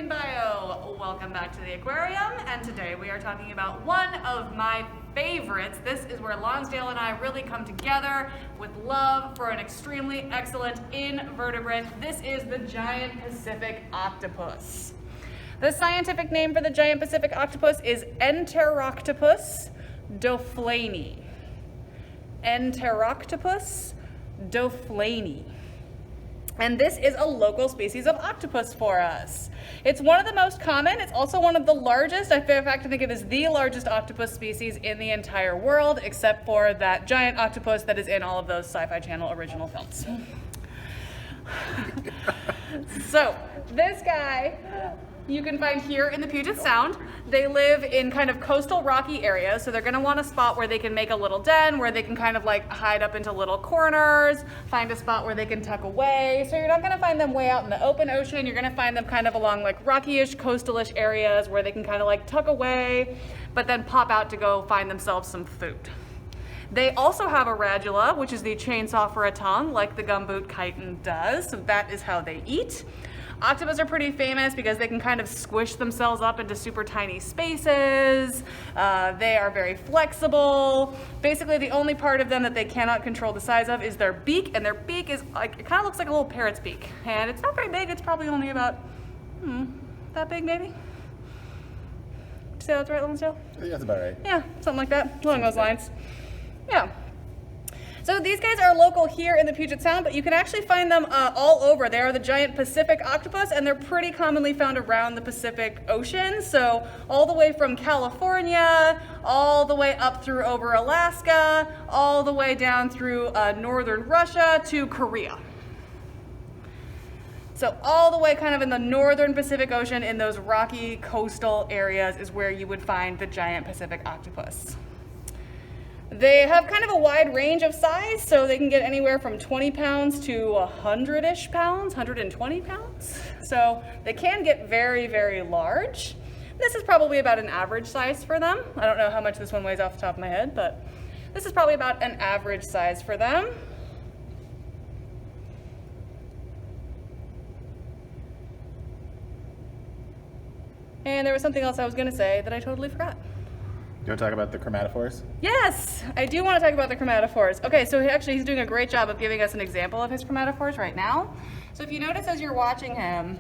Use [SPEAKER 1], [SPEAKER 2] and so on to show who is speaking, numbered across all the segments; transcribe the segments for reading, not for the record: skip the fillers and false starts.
[SPEAKER 1] Marine Bio. Welcome back to the aquarium, and today we are talking about one of my favorites. This is where Lonsdale and I really come together with love for an extremely excellent invertebrate. This is the giant Pacific octopus. The scientific name for the giant Pacific octopus is Enteroctopus dofleini. Enteroctopus dofleini. And this is a local species of octopus for us. It's one of the most common. It's also one of the largest. In fact, I think it is the largest octopus species in the entire world, except for that giant octopus that is in all of those Sci-Fi Channel original films. So, this guy you can find here in the Puget Sound. They live in kind of coastal rocky areas, so they're gonna want a spot where they can make a little den, where they can kind of like hide up into little corners, find a spot where they can tuck away. So you're not gonna find them way out in the open ocean. You're gonna find them kind of along like rocky-ish, coastal-ish areas where they can kind of like tuck away, but then pop out to go find themselves some food. They also have a radula, which is the chainsaw for a tongue, like the gumboot chitin does, so that is how they eat. Octopus are pretty famous because they can kind of squish themselves up into super tiny spaces. They are very flexible. Basically, the only part of them that they cannot control the size of is their beak, and their beak is like, it kind of looks like a little parrot's beak. And it's not very big, it's probably only about, that big maybe? Did you say that's right, Lonsdale?
[SPEAKER 2] Yeah, that's about right.
[SPEAKER 1] Yeah, something like that, along those lines. Yeah. So these guys are local here in the Puget Sound, but you can actually find them all over. They are the giant Pacific octopus, and they're pretty commonly found around the Pacific Ocean. So all the way from California, all the way up through over Alaska, all the way down through northern Russia to Korea. So all the way kind of in the northern Pacific Ocean, in those rocky coastal areas, is where you would find the giant Pacific octopus. They have kind of a wide range of size, so they can get anywhere from 20 pounds to 100-ish pounds, 120 pounds. So they can get very, very large. This is probably about an average size for them. I don't know how much this one weighs off the top of my head, but this is probably about an average size for them. And there was something else I was going to say that I totally forgot.
[SPEAKER 2] You want to talk about the chromatophores?
[SPEAKER 1] Yes, I do want to talk about the chromatophores. Okay, so he's doing a great job of giving us an example of his chromatophores right now. So if you notice as you're watching him,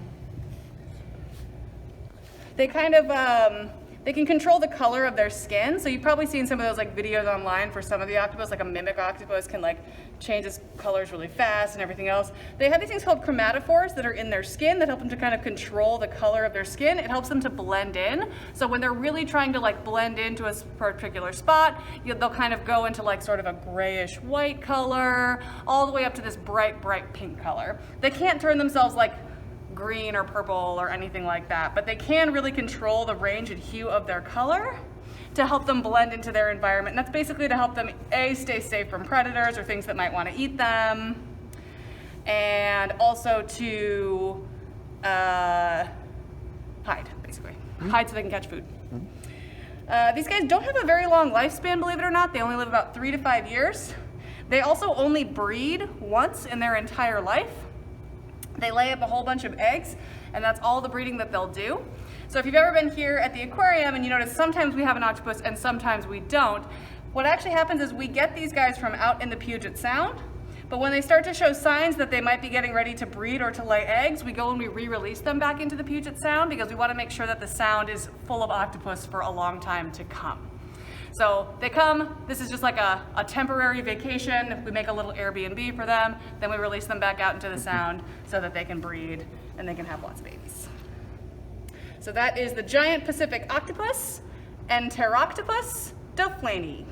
[SPEAKER 1] they kind of, they can control the color of their skin. So you've probably seen some of those like videos online for some of the octopus, like a mimic octopus can like change its colors really fast and everything else. They have these things called chromatophores that are in their skin that help them to kind of control the color of their skin. It helps them to blend in. So when they're really trying to like blend into a particular spot, they'll kind of go into like sort of a grayish white color, all the way up to this bright, bright pink color. They can't turn themselves like green or purple or anything like that, but they can really control the range and hue of their color to help them blend into their environment. And that's basically to help them stay safe from predators or things that might want to eat them, and also to hide, basically. Hide so they can catch food. These guys don't have a very long lifespan, believe it or not. They only live about 3 to 5 years. They also only breed once in their entire life. They lay up a whole bunch of eggs, and that's all the breeding that they'll do. So if you've ever been here at the aquarium and you notice sometimes we have an octopus and sometimes we don't, what actually happens is we get these guys from out in the Puget Sound, but when they start to show signs that they might be getting ready to breed or to lay eggs, we go and we re-release them back into the Puget Sound because we want to make sure that the sound is full of octopus for a long time to come. So they come, this is just like a temporary vacation. We make a little Airbnb for them, then we release them back out into the sound so that they can breed and they can have lots of babies. So that is the giant Pacific octopus, Enteroctopus dofleini.